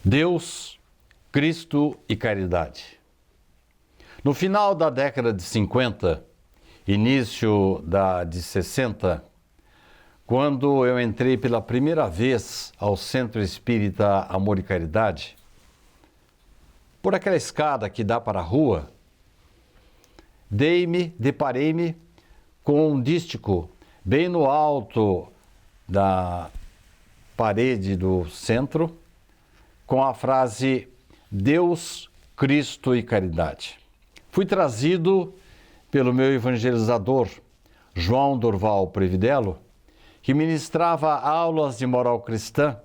Deus, Cristo e caridade. No final da década de 50, início da de 60, quando eu entrei pela primeira vez ao Centro Espírita Amor e Caridade, por aquela escada que dá para a rua, deparei-me com um dístico bem no alto da parede do centro, com a frase Deus, Cristo e caridade. Fui trazido pelo meu evangelizador, João Durval Previdelo, que ministrava aulas de moral cristã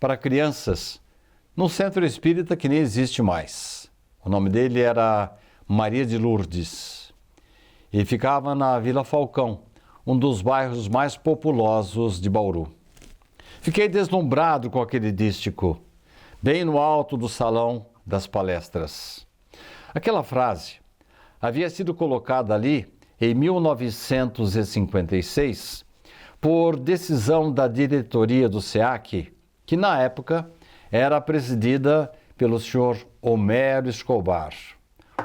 para crianças num centro espírita que nem existe mais. O nome dele era Maria de Lourdes e ficava na Vila Falcão, um dos bairros mais populosos de Bauru. Fiquei deslumbrado com aquele dístico, bem no alto do salão das palestras. Aquela frase havia sido colocada ali em 1956 por decisão da diretoria do SEAC, que na época era presidida pelo senhor Homero Escobar,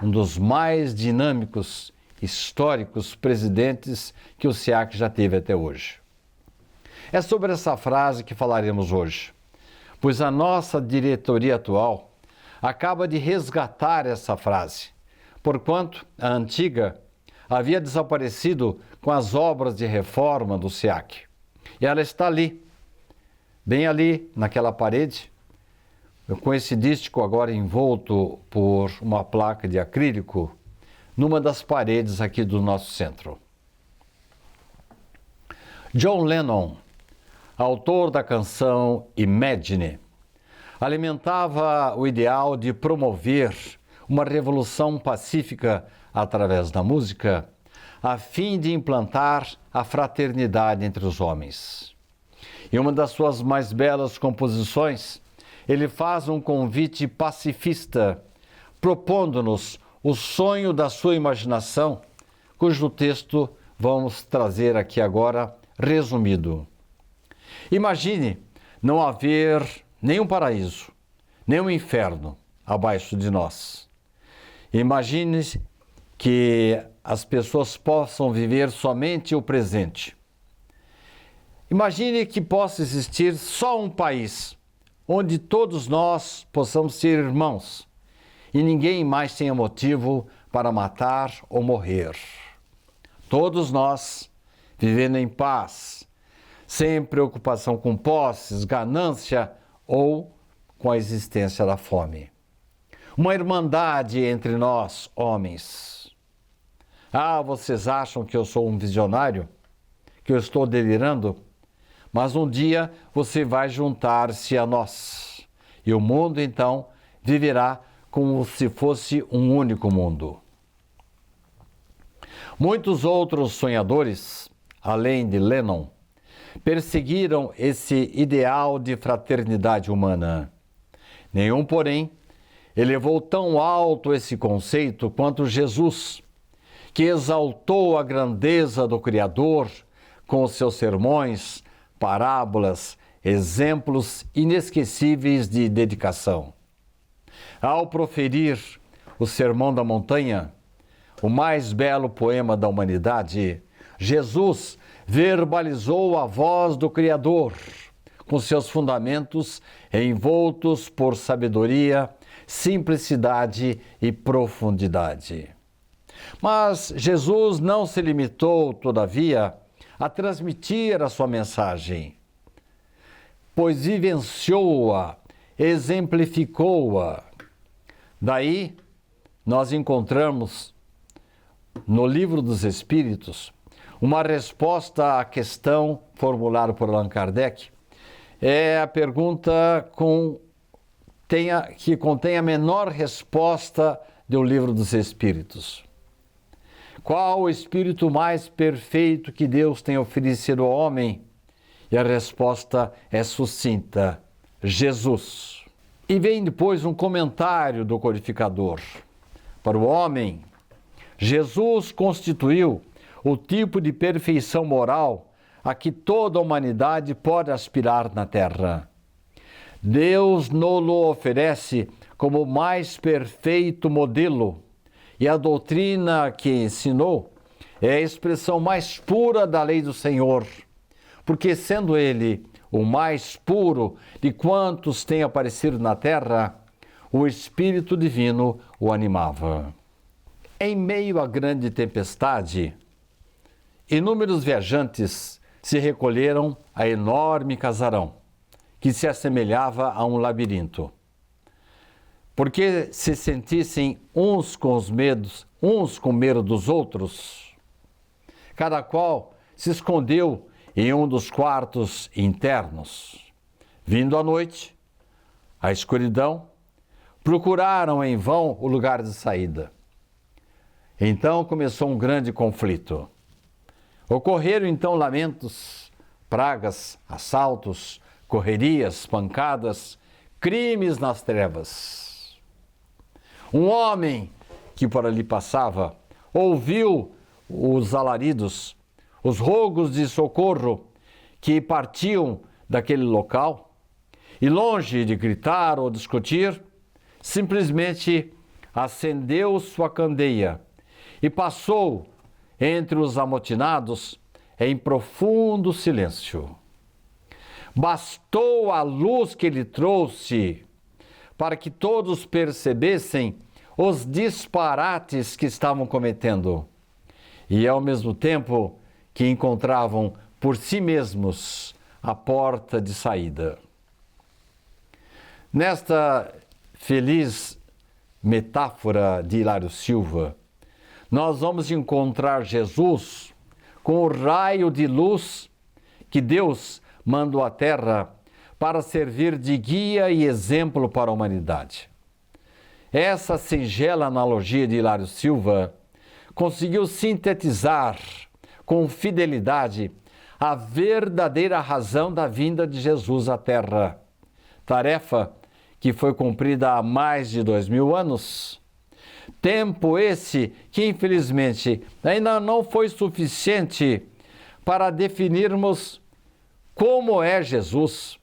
um dos mais dinâmicos, históricos presidentes que o SEAC já teve até hoje. É sobre essa frase que falaremos hoje, pois a nossa diretoria atual acaba de resgatar essa frase, porquanto a antiga havia desaparecido com as obras de reforma do SEAC. E ela está ali, bem ali naquela parede, com esse dístico agora envolto por uma placa de acrílico, numa das paredes aqui do nosso centro. John Lennon, autor da canção Imagine, alimentava o ideal de promover uma revolução pacífica através da música, a fim de implantar a fraternidade entre os homens. Em uma das suas mais belas composições, ele faz um convite pacifista, propondo-nos o sonho da sua imaginação, cujo texto vamos trazer aqui agora resumido. Imagine não haver nenhum paraíso, nenhum inferno abaixo de nós. Imagine que as pessoas possam viver somente o presente. Imagine que possa existir só um país, onde todos nós possamos ser irmãos e ninguém mais tenha motivo para matar ou morrer. Todos nós vivendo em paz, sem preocupação com posses, ganância ou com a existência da fome. Uma irmandade entre nós, homens. Ah, vocês acham que eu sou um visionário? Que eu estou delirando? Mas um dia você vai juntar-se a nós. E o mundo, então, viverá como se fosse um único mundo. Muitos outros sonhadores, além de Lennon, perseguiram esse ideal de fraternidade humana. Nenhum, porém, elevou tão alto esse conceito quanto Jesus, que exaltou a grandeza do Criador com os seus sermões, parábolas, exemplos inesquecíveis de dedicação. Ao proferir o Sermão da Montanha, o mais belo poema da humanidade, Jesus verbalizou a voz do Criador, com seus fundamentos envoltos por sabedoria, simplicidade e profundidade. Mas Jesus não se limitou, todavia, a transmitir a sua mensagem, pois vivenciou-a, exemplificou-a. Daí, nós encontramos no Livro dos Espíritos uma resposta à questão formulada por Allan Kardec. É a pergunta que contém a menor resposta do Livro dos Espíritos. Qual o espírito mais perfeito que Deus tem oferecido ao homem? E a resposta é sucinta: Jesus. E vem depois um comentário do codificador. Para o homem, Jesus constituiu o tipo de perfeição moral a que toda a humanidade pode aspirar na Terra. Deus nos oferece como o mais perfeito modelo, e a doutrina que ensinou é a expressão mais pura da lei do Senhor, porque sendo ele o mais puro de quantos têm aparecido na terra, o Espírito Divino o animava. Em meio à grande tempestade, inúmeros viajantes se recolheram a enorme casarão, que se assemelhava a um labirinto. Porque se sentissem uns com medo dos outros, cada qual se escondeu em um dos quartos internos. Vindo a noite, a escuridão, procuraram em vão o lugar de saída. Então começou um grande conflito. Ocorreram então lamentos, pragas, assaltos, correrias, pancadas, crimes nas trevas. Um homem que por ali passava ouviu os alaridos, os rogos de socorro que partiam daquele local e, longe de gritar ou discutir, simplesmente acendeu sua candeia e passou entre os amotinados em profundo silêncio. Bastou a luz que ele trouxe para que todos percebessem os disparates que estavam cometendo e, ao mesmo tempo, que encontravam por si mesmos a porta de saída. Nesta feliz metáfora de Hilário Silva, nós vamos encontrar Jesus com o raio de luz que Deus mandou à Terra para servir de guia e exemplo para a humanidade. Essa singela analogia de Hilário Silva conseguiu sintetizar com fidelidade a verdadeira razão da vinda de Jesus à Terra, tarefa que foi cumprida há mais de 2000 anos. Tempo esse que, infelizmente, ainda não foi suficiente para definirmos como é Jesus,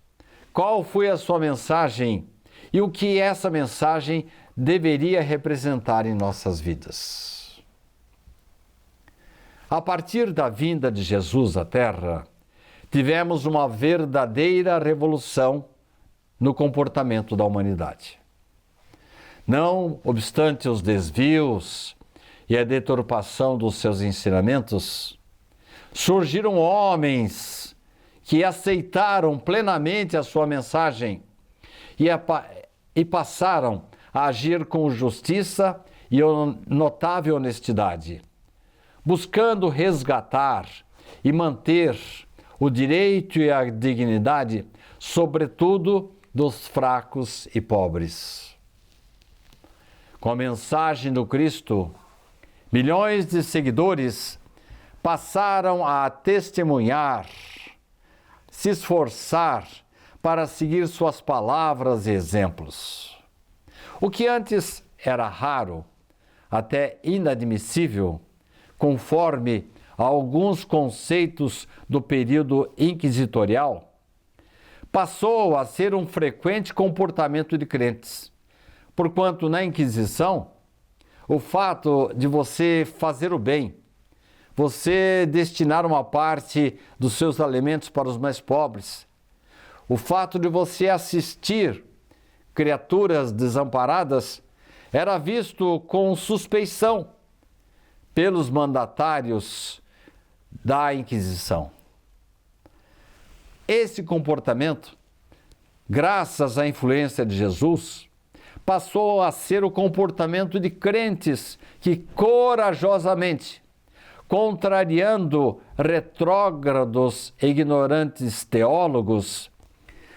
qual foi a sua mensagem e o que essa mensagem deveria representar em nossas vidas. A partir da vinda de Jesus à Terra, tivemos uma verdadeira revolução no comportamento da humanidade. Não obstante os desvios e a deturpação dos seus ensinamentos, surgiram homens que aceitaram plenamente a sua mensagem e passaram a agir com justiça e notável honestidade, buscando resgatar e manter o direito e a dignidade, sobretudo dos fracos e pobres. Com a mensagem do Cristo, milhões de seguidores passaram a testemunhar, se esforçar para seguir suas palavras e exemplos. O que antes era raro, até inadmissível, conforme a alguns conceitos do período inquisitorial, passou a ser um frequente comportamento de crentes, porquanto na Inquisição, o fato de você fazer o bem, você destinar uma parte dos seus alimentos para os mais pobres, o fato de você assistir criaturas desamparadas, era visto com suspeição pelos mandatários da Inquisição. Esse comportamento, graças à influência de Jesus, passou a ser o comportamento de crentes que corajosamente, contrariando retrógrados e ignorantes teólogos,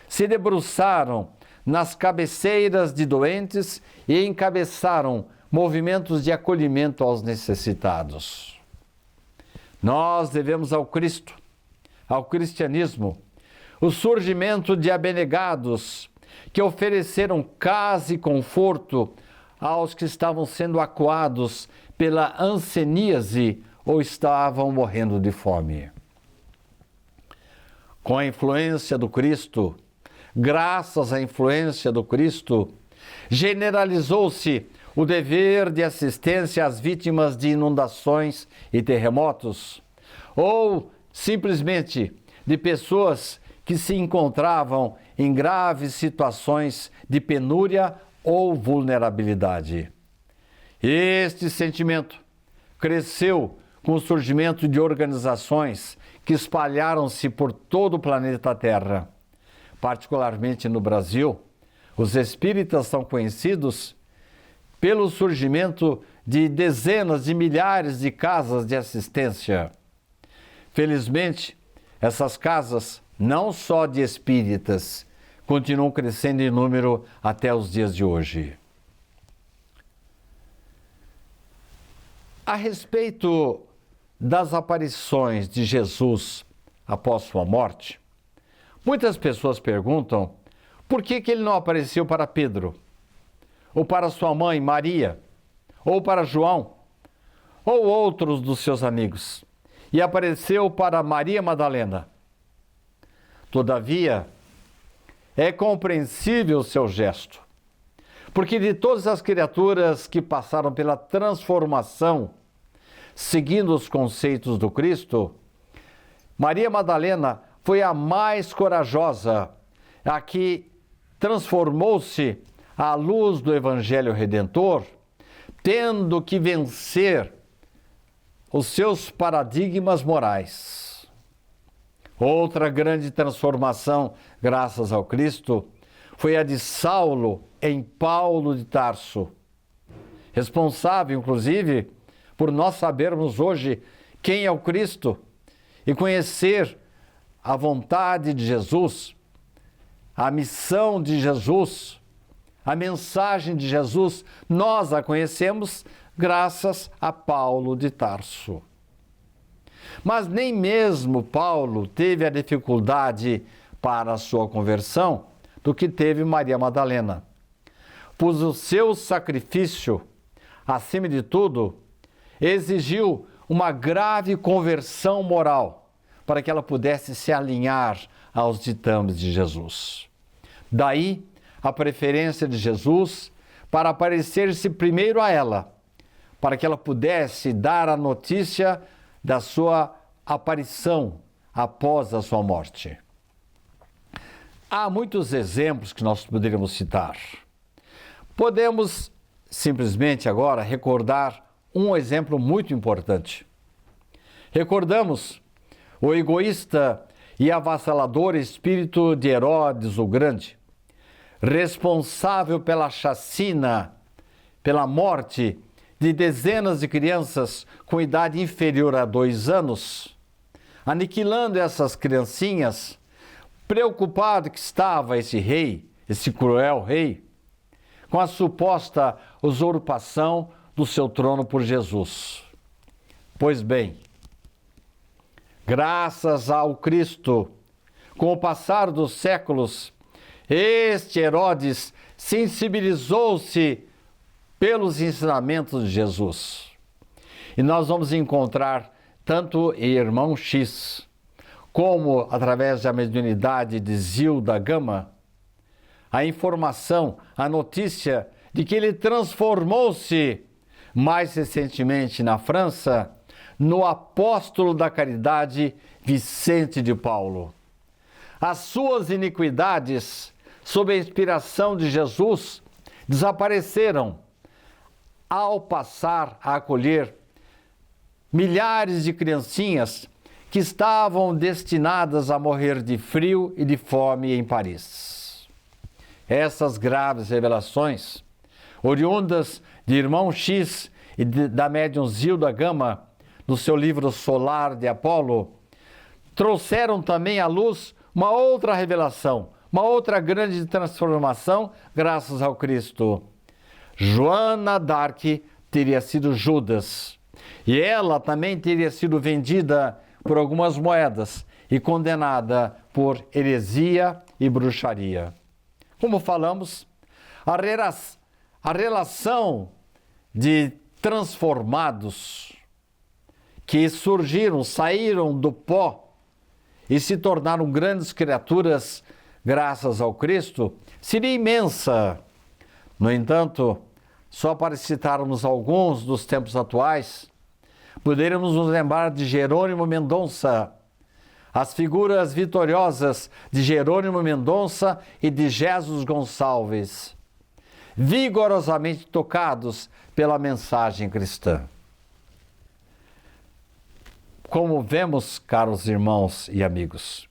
se debruçaram nas cabeceiras de doentes e encabeçaram movimentos de acolhimento aos necessitados. Nós devemos ao Cristo, ao cristianismo, o surgimento de abnegados que ofereceram casa e conforto aos que estavam sendo acuados pela hanseníase ou estavam morrendo de fome. Com a influência do Cristo, graças à influência do Cristo, generalizou-se o dever de assistência às vítimas de inundações e terremotos, ou simplesmente de pessoas que se encontravam em graves situações de penúria ou vulnerabilidade. Este sentimento cresceu com o surgimento de organizações que espalharam-se por todo o planeta Terra. Particularmente no Brasil, os espíritas são conhecidos pelo surgimento de dezenas de milhares de casas de assistência. Felizmente, essas casas, não só de espíritas, continuam crescendo em número até os dias de hoje. A respeito das aparições de Jesus após sua morte, muitas pessoas perguntam por que ele não apareceu para Pedro, ou para sua mãe Maria, ou para João, ou outros dos seus amigos, e apareceu para Maria Madalena. Todavia, é compreensível o seu gesto, porque de todas as criaturas que passaram pela transformação, seguindo os conceitos do Cristo, Maria Madalena foi a mais corajosa, a que transformou-se à luz do Evangelho Redentor, tendo que vencer os seus paradigmas morais. Outra grande transformação, graças ao Cristo, foi a de Saulo em Paulo de Tarso, responsável, inclusive, por nós sabermos hoje quem é o Cristo e conhecer a vontade de Jesus, a missão de Jesus, a mensagem de Jesus. Nós a conhecemos graças a Paulo de Tarso. Mas nem mesmo Paulo teve a dificuldade para a sua conversão do que teve Maria Madalena, pois o seu sacrifício, acima de tudo, exigiu uma grave conversão moral para que ela pudesse se alinhar aos ditames de Jesus. Daí a preferência de Jesus para aparecer-se primeiro a ela, para que ela pudesse dar a notícia da sua aparição após a sua morte. Há muitos exemplos que nós poderíamos citar. Podemos simplesmente agora recordar um exemplo muito importante. Recordamos o egoísta e avassalador espírito de Herodes o Grande, responsável pela chacina, pela morte de dezenas de crianças com idade inferior a 2 anos, aniquilando essas criancinhas, preocupado que estava esse rei, esse cruel rei, com a suposta usurpação do seu trono por Jesus. Pois bem, graças ao Cristo, com o passar dos séculos, este Herodes sensibilizou-se pelos ensinamentos de Jesus. E nós vamos encontrar, tanto em Irmão X, como através da mediunidade de Zilda Gama, a informação, a notícia de que ele transformou-se, mais recentemente na França, no apóstolo da caridade Vicente de Paulo. As suas iniquidades, sob a inspiração de Jesus, desapareceram ao passar a acolher milhares de criancinhas que estavam destinadas a morrer de frio e de fome em Paris. Essas graves revelações, oriundas de Irmão X e da médium Zilda Gama, no seu livro Solar de Apolo, trouxeram também à luz uma outra revelação, uma outra grande transformação graças ao Cristo. Joana d'Arc teria sido Judas, e ela também teria sido vendida por algumas moedas e condenada por heresia e bruxaria. Como falamos, a relação de transformados que surgiram, saíram do pó e se tornaram grandes criaturas graças ao Cristo, seria imensa. No entanto, só para citarmos alguns dos tempos atuais, poderíamos nos lembrar de Jerônimo Mendonça, as figuras vitoriosas de Jerônimo Mendonça e de Jesus Gonçalves, vigorosamente tocados pela mensagem cristã. Como vemos, caros irmãos e amigos,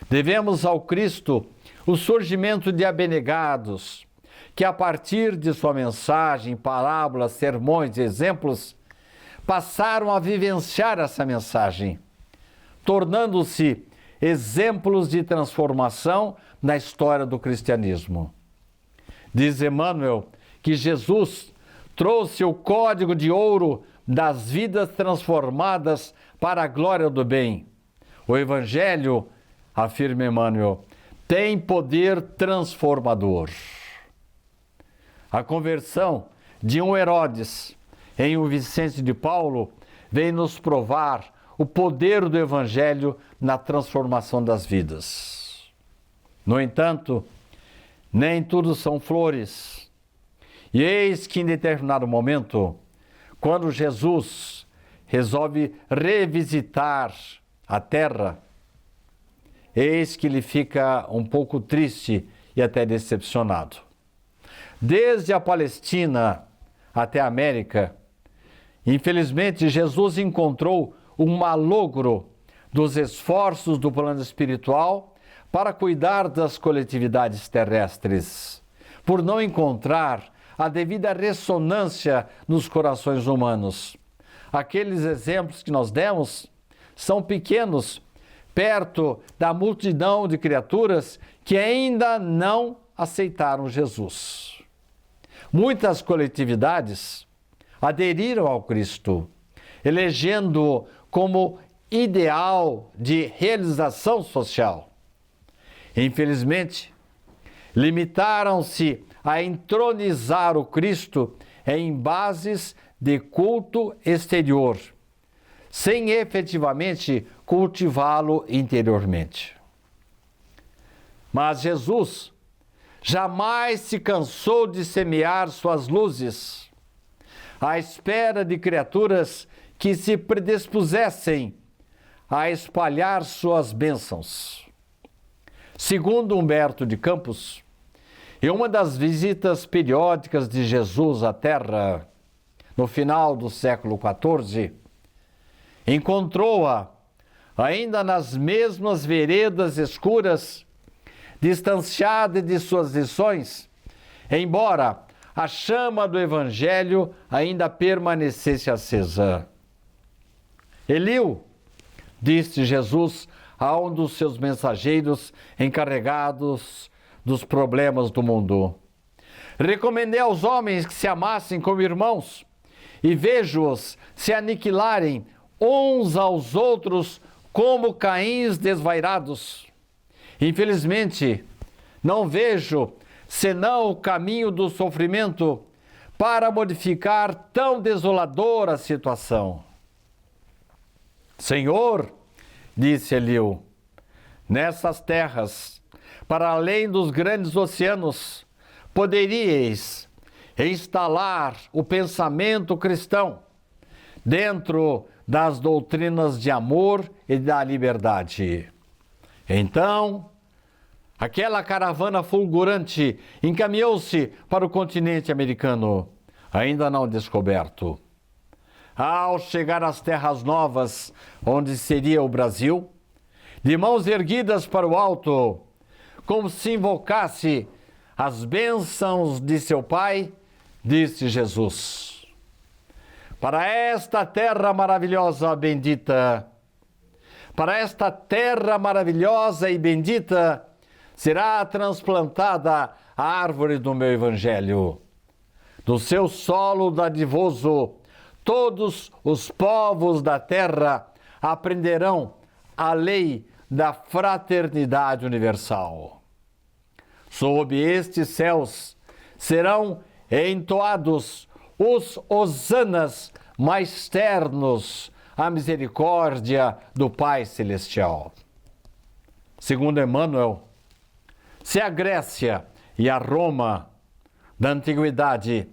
devemos ao Cristo o surgimento de abnegados, que a partir de sua mensagem, parábolas, sermões e exemplos, passaram a vivenciar essa mensagem, tornando-se exemplos de transformação na história do cristianismo. Diz Emmanuel que Jesus trouxe o código de ouro das vidas transformadas para a glória do bem. O Evangelho, afirma Emmanuel, tem poder transformador. A conversão de um Herodes em um Vicente de Paulo vem nos provar o poder do Evangelho na transformação das vidas. No entanto, nem tudo são flores. E eis que em determinado momento, quando Jesus resolve revisitar a terra, eis que ele fica um pouco triste e até decepcionado. Desde a Palestina até a América, infelizmente, Jesus encontrou um malogro dos esforços do plano espiritual para cuidar das coletividades terrestres, por não encontrar a devida ressonância nos corações humanos. Aqueles exemplos que nós demos são pequenos, perto da multidão de criaturas que ainda não aceitaram Jesus. Muitas coletividades aderiram ao Cristo, elegendo-o como ideal de realização social. Infelizmente, limitaram-se a entronizar o Cristo em bases de culto exterior, sem efetivamente cultivá-lo interiormente. Mas Jesus jamais se cansou de semear suas luzes, à espera de criaturas que se predispusessem a espalhar suas bênçãos. Segundo Humberto de Campos, em uma das visitas periódicas de Jesus à Terra, no final do século XIV, encontrou-a ainda nas mesmas veredas escuras, distanciada de suas lições, embora a chama do Evangelho ainda permanecesse acesa. Eliu, disse Jesus a um dos seus mensageiros encarregados dos problemas do mundo: recomendei aos homens que se amassem como irmãos, e vejo-os se aniquilarem uns aos outros como Caíns desvairados. Infelizmente, não vejo senão o caminho do sofrimento para modificar tão desoladora situação. Senhor, disse Eliu, nessas terras, para além dos grandes oceanos, poderíeis instalar o pensamento cristão dentro das doutrinas de amor e da liberdade. Então, aquela caravana fulgurante encaminhou-se para o continente americano, ainda não descoberto. Ao chegar às terras novas, onde seria o Brasil, de mãos erguidas para o alto, como se invocasse as bênçãos de seu Pai, disse Jesus: para esta terra maravilhosa, bendita, para esta terra maravilhosa e bendita, será transplantada a árvore do meu Evangelho. Do seu solo dadivoso, todos os povos da terra aprenderão a lei da fraternidade universal. Sob estes céus serão entoados os hosanas mais ternos à misericórdia do Pai Celestial. Segundo Emmanuel, Se a Grécia e a Roma da antiguidade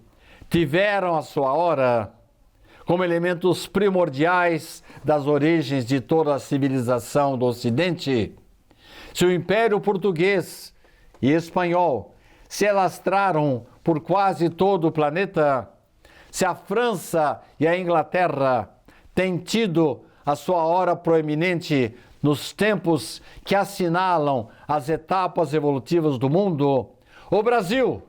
tiveram a sua hora como elementos primordiais das origens de toda a civilização do Ocidente, se o Império Português e Espanhol se alastraram por quase todo o planeta, se a França e a Inglaterra têm tido a sua hora proeminente nos tempos que assinalam as etapas evolutivas do mundo, o Brasil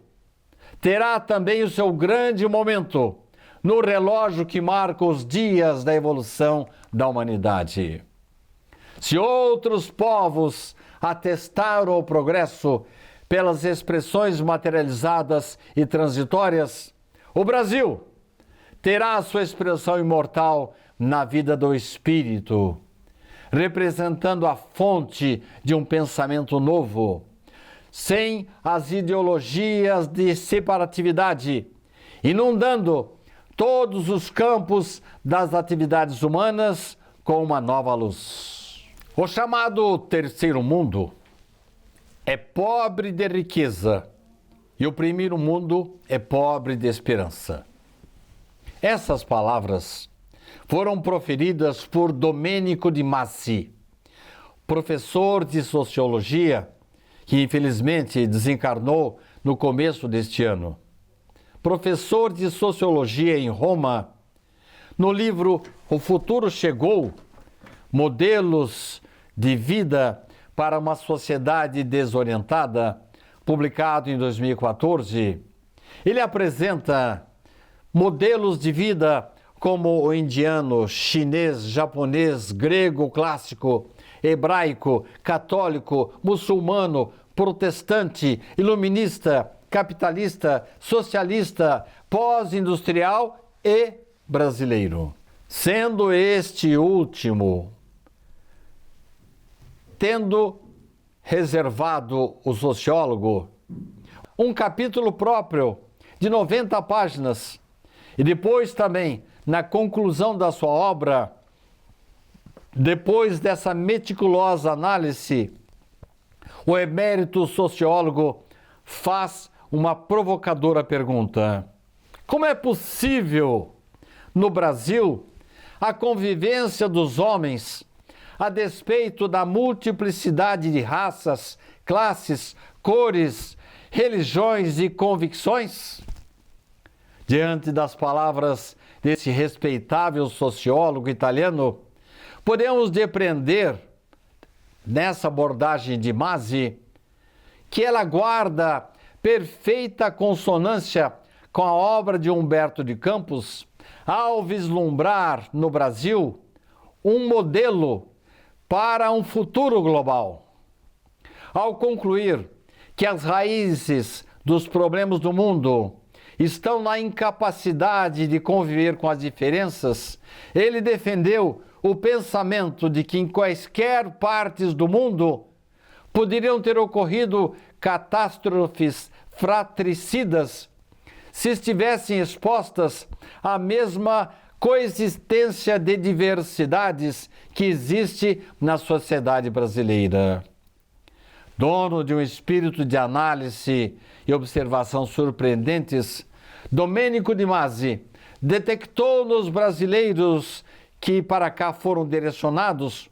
terá também o seu grande momento no relógio que marca os dias da evolução da humanidade. Se outros povos atestaram o progresso pelas expressões materializadas e transitórias, o Brasil terá a sua expressão imortal na vida do espírito, representando a fonte de um pensamento novo, sem as ideologias de separatividade, inundando todos os campos das atividades humanas com uma nova luz. O chamado terceiro mundo é pobre de riqueza e o primeiro mundo é pobre de esperança. Essas palavras foram proferidas por Domenico de Masi, professor de sociologia, que infelizmente desencarnou no começo deste ano. Professor de sociologia em Roma, no livro O Futuro Chegou, Modelos de Vida para uma Sociedade Desorientada, publicado em 2014, ele apresenta modelos de vida como o indiano, chinês, japonês, grego clássico, hebraico, católico, muçulmano, protestante, iluminista, capitalista, socialista, pós-industrial e brasileiro. Sendo este último, tendo reservado o sociólogo um capítulo próprio de 90 páginas e depois também, na conclusão da sua obra, depois dessa meticulosa análise, o emérito sociólogo faz uma provocadora pergunta: como é possível, no Brasil, a convivência dos homens, a despeito da multiplicidade de raças, classes, cores, religiões e convicções? Diante das palavras desse respeitável sociólogo italiano, podemos depreender, nessa abordagem de Masi, que ela guarda perfeita consonância com a obra de Humberto de Campos, ao vislumbrar no Brasil um modelo para um futuro global. Ao concluir que as raízes dos problemas do mundo estão na incapacidade de conviver com as diferenças, ele defendeu o pensamento de que em quaisquer partes do mundo poderiam ter ocorrido catástrofes fratricidas se estivessem expostas à mesma coexistência de diversidades que existe na sociedade brasileira. Dono de um espírito de análise e observação surpreendentes, Domenico de Masi detectou nos brasileiros que para cá foram direcionados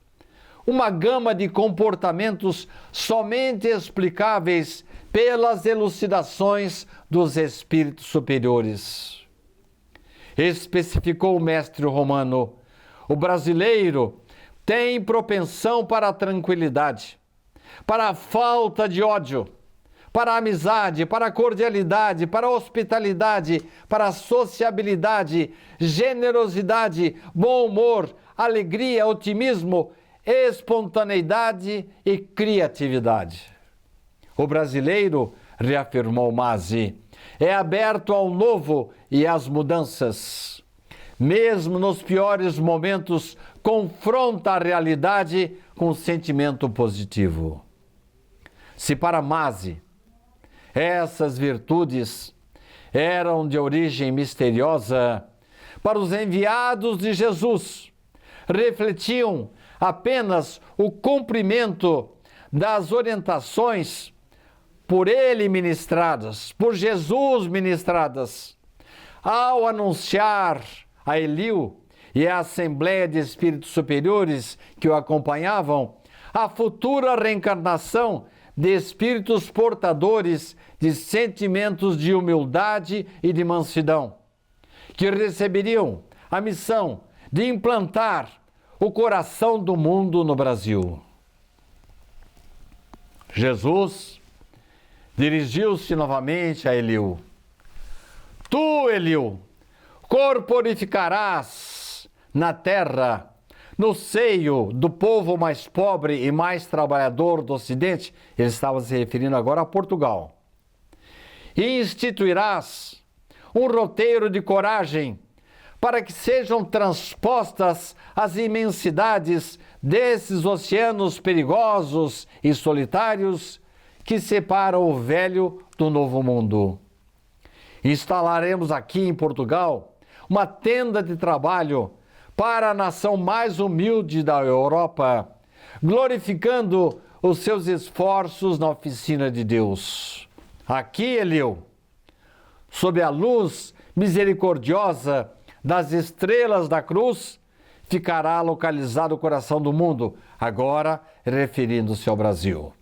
uma gama de comportamentos somente explicáveis pelas elucidações dos espíritos superiores. Especificou o mestre romano: o brasileiro tem propensão para a tranquilidade, para a falta de ódio, para a amizade, para a cordialidade, para a hospitalidade, para a sociabilidade, generosidade, bom humor, alegria, otimismo, espontaneidade e criatividade. O brasileiro, reafirmou Masi, é aberto ao novo e às mudanças. Mesmo nos piores momentos, confronta a realidade com sentimento positivo. Se para Masi essas virtudes eram de origem misteriosa, para os enviados de Jesus refletiam apenas o cumprimento das orientações por ele ministradas, por Jesus ministradas, ao anunciar a Eliú e a Assembleia de Espíritos Superiores que o acompanhavam a futura reencarnação de espíritos portadores de sentimentos de humildade e de mansidão, que receberiam a missão de implantar o coração do mundo no Brasil. Jesus dirigiu-se novamente a Eliú. Tu, Eliú, corporificarás na terra, no seio do povo mais pobre e mais trabalhador do Ocidente, ele estava se referindo agora a Portugal, e instituirás um roteiro de coragem para que sejam transpostas as imensidades desses oceanos perigosos e solitários que separam o velho do novo mundo. Instalaremos aqui em Portugal uma tenda de trabalho para a nação mais humilde da Europa, glorificando os seus esforços na oficina de Deus. Aqui, Eliú, sob a luz misericordiosa das estrelas da cruz, ficará localizado o coração do mundo, agora referindo-se ao Brasil.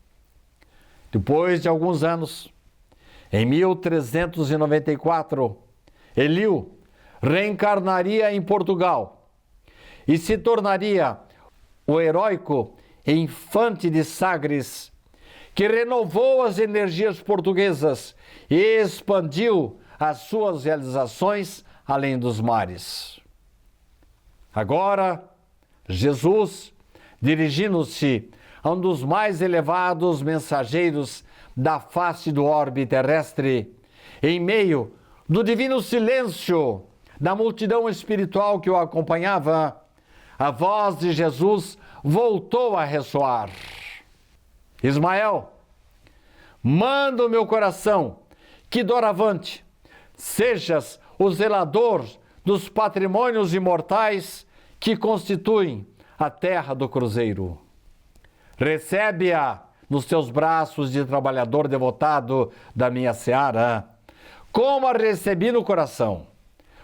Depois de alguns anos, em 1394, Eliú reencarnaria em Portugal e se tornaria o heróico infante de Sagres, que renovou as energias portuguesas e expandiu as suas realizações além dos mares. Agora, Jesus, dirigindo-se a um dos mais elevados mensageiros da face do orbe terrestre, em meio do divino silêncio da multidão espiritual que o acompanhava, a voz de Jesus voltou a ressoar. Ismael, manda o meu coração que doravante sejas o zelador dos patrimônios imortais que constituem a terra do cruzeiro. Recebe-a nos teus braços de trabalhador devotado da minha seara, como a recebi no coração,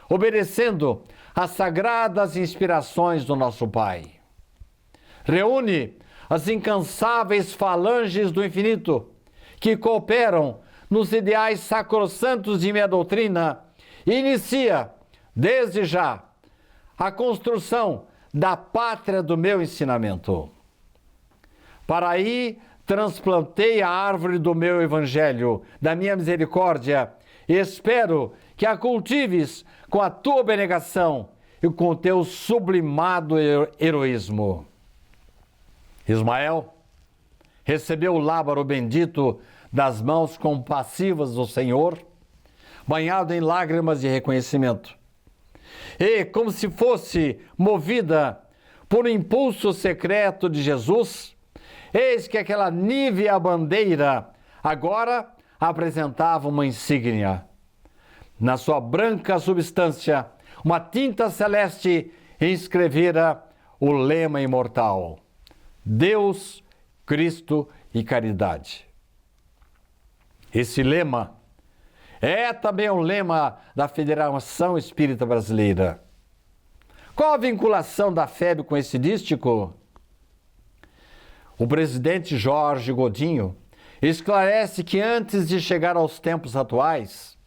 obedecendo às sagradas inspirações do nosso Pai. Reúne as incansáveis falanges do infinito que cooperam nos ideais sacrossantos de minha doutrina e inicia, desde já, a construção da pátria do meu ensinamento. Para aí transplantei a árvore do meu evangelho, da minha misericórdia, e espero que a cultives com a tua abnegação e com o teu sublimado heroísmo. Ismael recebeu o lábaro bendito das mãos compassivas do Senhor, banhado em lágrimas de reconhecimento. E, como se fosse movida por um impulso secreto de Jesus, eis que aquela nívea bandeira agora apresentava uma insígnia. Na sua branca substância, uma tinta celeste inscrevera o lema imortal: Deus, Cristo e caridade. Esse lema é também o lema da Federação Espírita Brasileira. Qual a vinculação da FEB com esse dístico? O presidente Jorge Godinho esclarece que antes de chegar aos tempos atuais,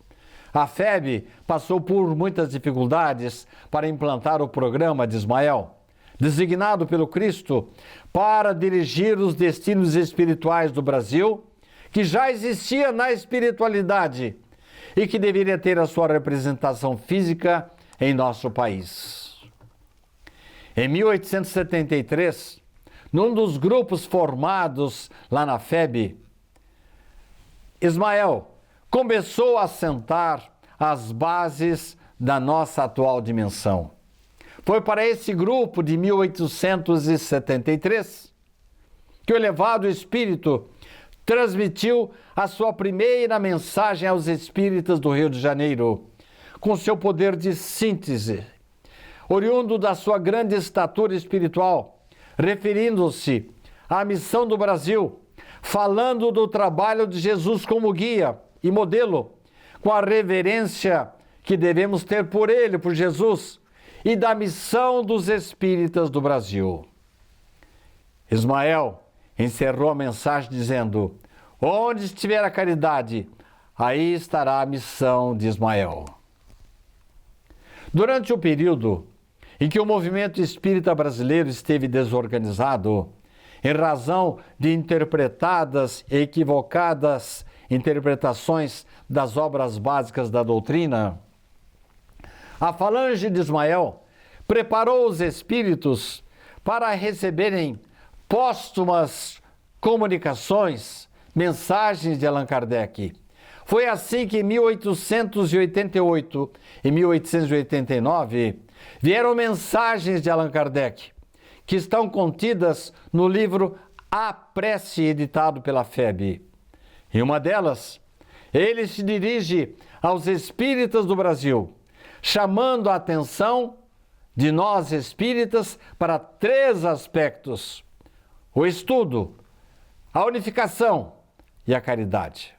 a FEB passou por muitas dificuldades para implantar o programa de Ismael, designado pelo Cristo para dirigir os destinos espirituais do Brasil, que já existia na espiritualidade e que deveria ter a sua representação física em nosso país. Em 1873, num dos grupos formados lá na FEB, Ismael começou a assentar as bases da nossa atual dimensão. Foi para esse grupo de 1873 que o elevado espírito transmitiu a sua primeira mensagem aos espíritas do Rio de Janeiro, com seu poder de síntese, oriundo da sua grande estatura espiritual, referindo-se à missão do Brasil falando do trabalho de Jesus como guia e modelo, com a reverência que devemos ter por ele, por Jesus, e da missão dos espíritas do Brasil. Ismael encerrou a mensagem dizendo: onde estiver a caridade, aí estará a missão de Ismael. Durante o período em que o movimento espírita brasileiro esteve desorganizado, em razão de interpretadas e equivocadas interpretações das obras básicas da doutrina, a falange de Ismael preparou os espíritos para receberem póstumas comunicações, mensagens de Allan Kardec. Foi assim que em 1888 e 1889 vieram mensagens de Allan Kardec, que estão contidas no livro A Prece, editado pela FEB. Em uma delas, ele se dirige aos espíritas do Brasil, chamando a atenção de nós espíritas para 3 aspectos: o estudo, a unificação e a caridade.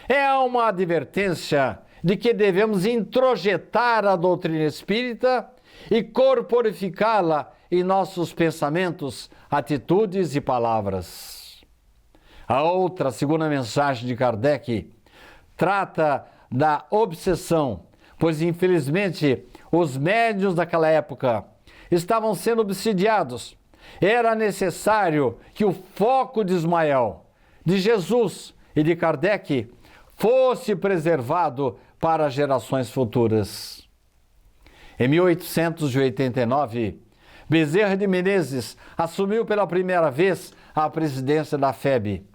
É uma advertência de que devemos introjetar a doutrina espírita e corporificá-la em nossos pensamentos, atitudes e palavras. A outra, segunda mensagem de Kardec, trata da obsessão, pois infelizmente os médiuns daquela época estavam sendo obsidiados. Era necessário que o foco de Ismael, de Jesus e de Kardec fosse preservado para gerações futuras. Em 1889, Bezerra de Menezes assumiu pela primeira vez a presidência da FEB.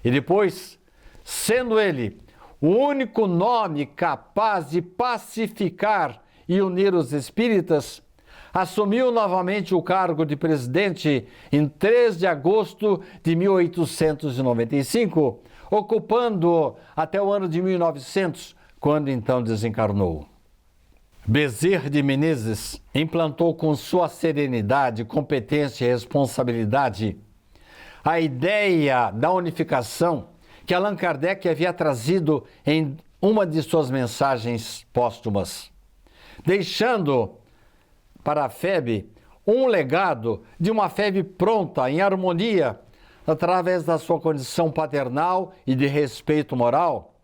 E depois, sendo ele o único nome capaz de pacificar e unir os espíritas, assumiu novamente o cargo de presidente em 3 de agosto de 1895, ocupando-o até o ano de 1900, quando então desencarnou. Bezerra de Menezes implantou com sua serenidade, competência e responsabilidade a ideia da unificação que Allan Kardec havia trazido em uma de suas mensagens póstumas, deixando para a FEB um legado de uma FEB pronta, em harmonia, através da sua condição paternal e de respeito moral,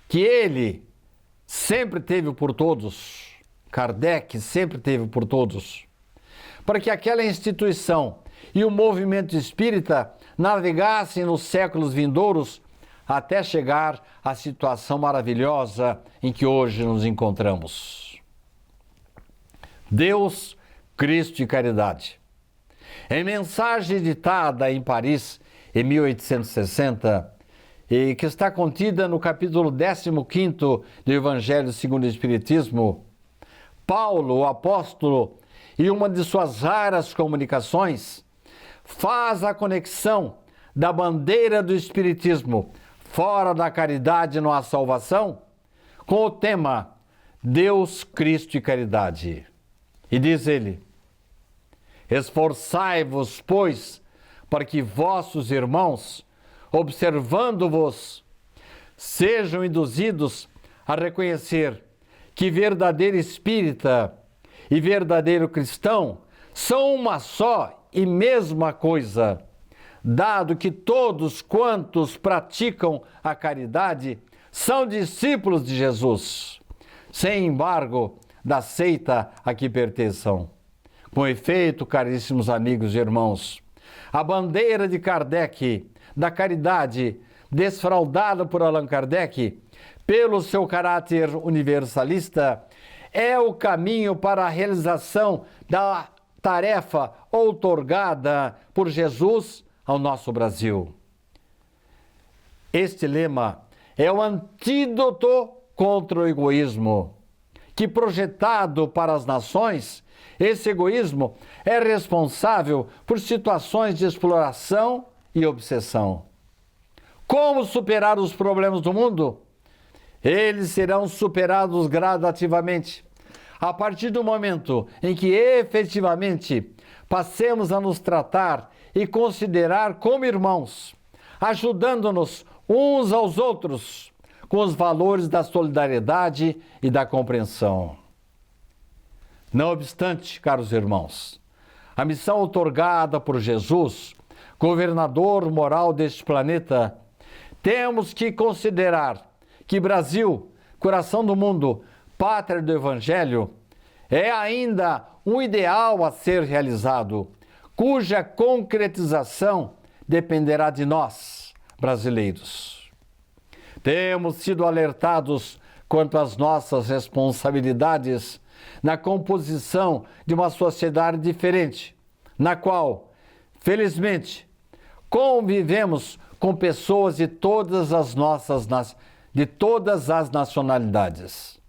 que ele sempre teve por todos, Kardec sempre teve por todos, para que aquela instituição e o movimento espírita navegassem nos séculos vindouros até chegar à situação maravilhosa em que hoje nos encontramos. Deus, Cristo e caridade. Em mensagem ditada em Paris em 1860, e que está contida no capítulo 15º do Evangelho segundo o Espiritismo, Paulo, o apóstolo, em uma de suas raras comunicações, faz a conexão da bandeira do Espiritismo, fora da caridade não há salvação, com o tema Deus, Cristo e caridade. E diz ele: esforçai-vos, pois, para que vossos irmãos, observando-vos, sejam induzidos a reconhecer que verdadeiro espírita e verdadeiro cristão são uma só e mesma coisa, dado que todos quantos praticam a caridade são discípulos de Jesus, sem embargo da seita a que pertençam. Com efeito, caríssimos amigos e irmãos, a bandeira de Kardec, da caridade, desfraldada por Allan Kardec, pelo seu caráter universalista, é o caminho para a realização da tarefa outorgada por Jesus ao nosso Brasil. Este lema é o antídoto contra o egoísmo, que, projetado para as nações, esse egoísmo é responsável por situações de exploração e obsessão. Como superar os problemas do mundo? Eles serão superados gradativamente, a partir do momento em que efetivamente passemos a nos tratar e considerar como irmãos, ajudando-nos uns aos outros com os valores da solidariedade e da compreensão. Não obstante, caros irmãos, a missão outorgada por Jesus, governador moral deste planeta, temos que considerar que Brasil, coração do mundo, pátria do Evangelho, é ainda um ideal a ser realizado, cuja concretização dependerá de nós, brasileiros. Temos sido alertados quanto às nossas responsabilidades na composição de uma sociedade diferente, na qual, felizmente, convivemos com pessoas de todas as nacionalidades.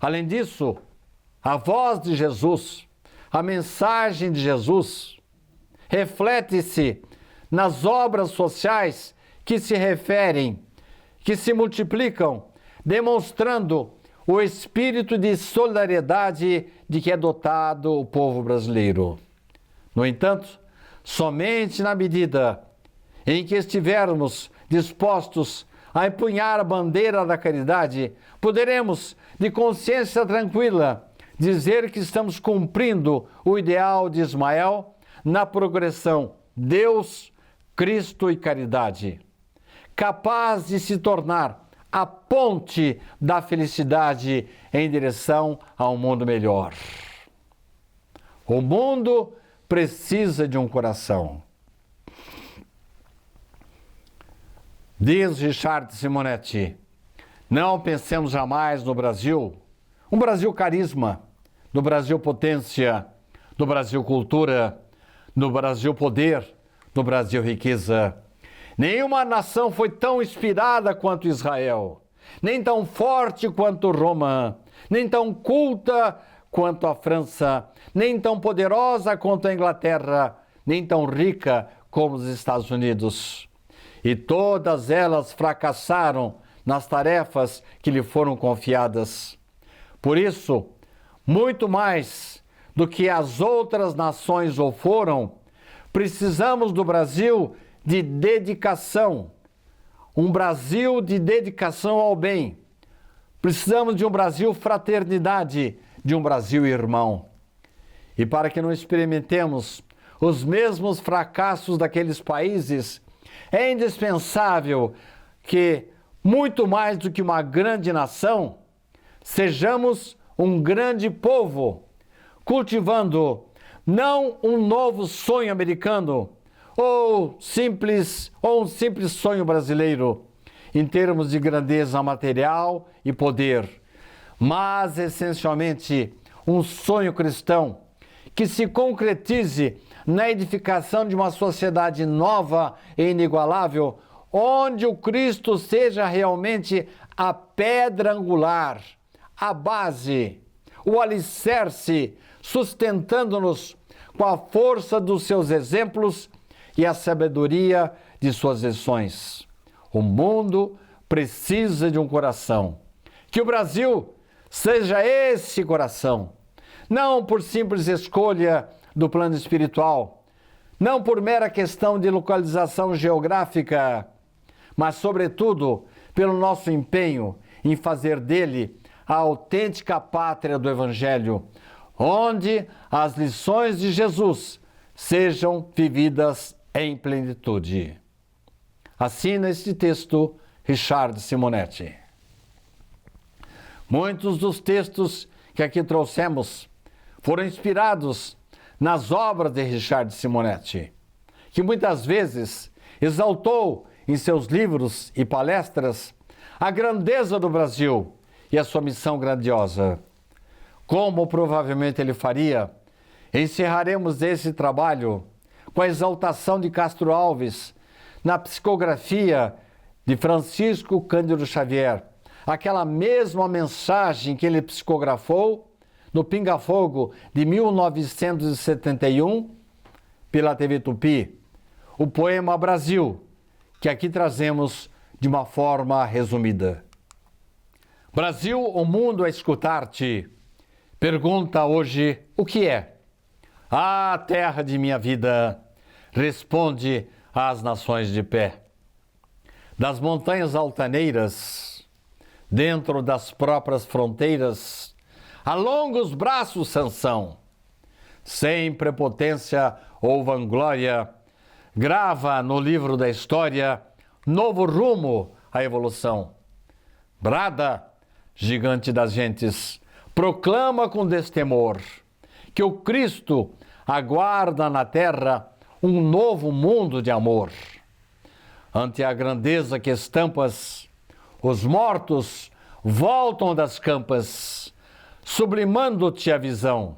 Além disso, a voz de Jesus, a mensagem de Jesus, reflete-se nas obras sociais que se referem, que se multiplicam, demonstrando o espírito de solidariedade de que é dotado o povo brasileiro. No entanto, somente na medida em que estivermos dispostos a empunhar a bandeira da caridade, poderemos, de consciência tranquila, dizer que estamos cumprindo o ideal de Ismael na progressão Deus, Cristo e caridade, capaz de se tornar a ponte da felicidade em direção a um mundo melhor. O mundo precisa de um coração. Diz Richard Simonetti, não pensemos jamais no Brasil, um Brasil carisma, no Brasil potência, no Brasil cultura, no Brasil poder, no Brasil riqueza. Nenhuma nação foi tão inspirada quanto Israel, nem tão forte quanto Roma, nem tão culta quanto a França, nem tão poderosa quanto a Inglaterra, nem tão rica como os Estados Unidos. E todas elas fracassaram nas tarefas que lhe foram confiadas. Por isso, muito mais do que as outras nações o foram, precisamos do Brasil de dedicação, um Brasil de dedicação ao bem. Precisamos de um Brasil fraternidade, de um Brasil irmão. E para que não experimentemos os mesmos fracassos daqueles países, é indispensável que, muito mais do que uma grande nação, sejamos um grande povo, cultivando não um novo sonho americano ou um simples sonho brasileiro em termos de grandeza material e poder, mas essencialmente um sonho cristão que se concretize na edificação de uma sociedade nova e inigualável, onde o Cristo seja realmente a pedra angular, a base, o alicerce, sustentando-nos com a força dos seus exemplos e a sabedoria de suas lições. O mundo precisa de um coração. Que o Brasil seja esse coração, não por simples escolha do plano espiritual, não por mera questão de localização geográfica, mas, sobretudo, pelo nosso empenho em fazer dele a autêntica pátria do Evangelho, onde as lições de Jesus sejam vividas em plenitude. Assina este texto Richard Simonetti. Muitos dos textos que aqui trouxemos foram inspirados nas obras de Richard Simonetti, que muitas vezes exaltou em seus livros e palestras a grandeza do Brasil e a sua missão grandiosa. Como provavelmente ele faria, encerraremos esse trabalho com a exaltação de Castro Alves na psicografia de Francisco Cândido Xavier, aquela mesma mensagem que ele psicografou no Pinga Fogo de 1971 pela TV Tupi, o poema Brasil, que aqui trazemos de uma forma resumida. Brasil, o mundo a escutar-te, pergunta hoje o que é. Ah, terra de minha vida, responde às nações de pé. das montanhas altaneiras, dentro das próprias fronteiras, alonga os braços, Sansão, sem prepotência ou vanglória, grava no livro da história novo rumo à evolução. Brada, gigante das gentes, proclama com destemor que o Cristo aguarda na terra um novo mundo de amor. Ante a grandeza que estampas, os mortos voltam das campas, sublimando-te a visão.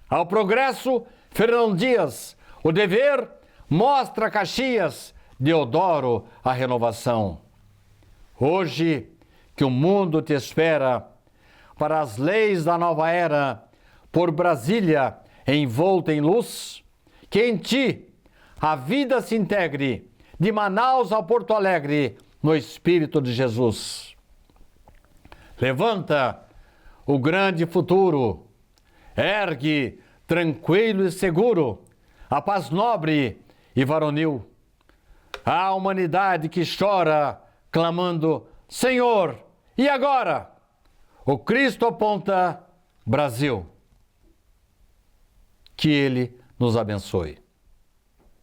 Ao progresso, Fernão Dias, o dever mostra Caxias, Deodoro, a renovação. Hoje, que o mundo te espera, para as leis da nova era, por Brasília envolta em luz, que em ti a vida se integre, de Manaus a Porto Alegre, no Espírito de Jesus. Levanta o grande futuro, ergue, tranquilo e seguro, a paz nobre e varonil. A humanidade que chora, clamando, Senhor, e agora? O Cristo aponta, Brasil. Que Ele nos abençoe.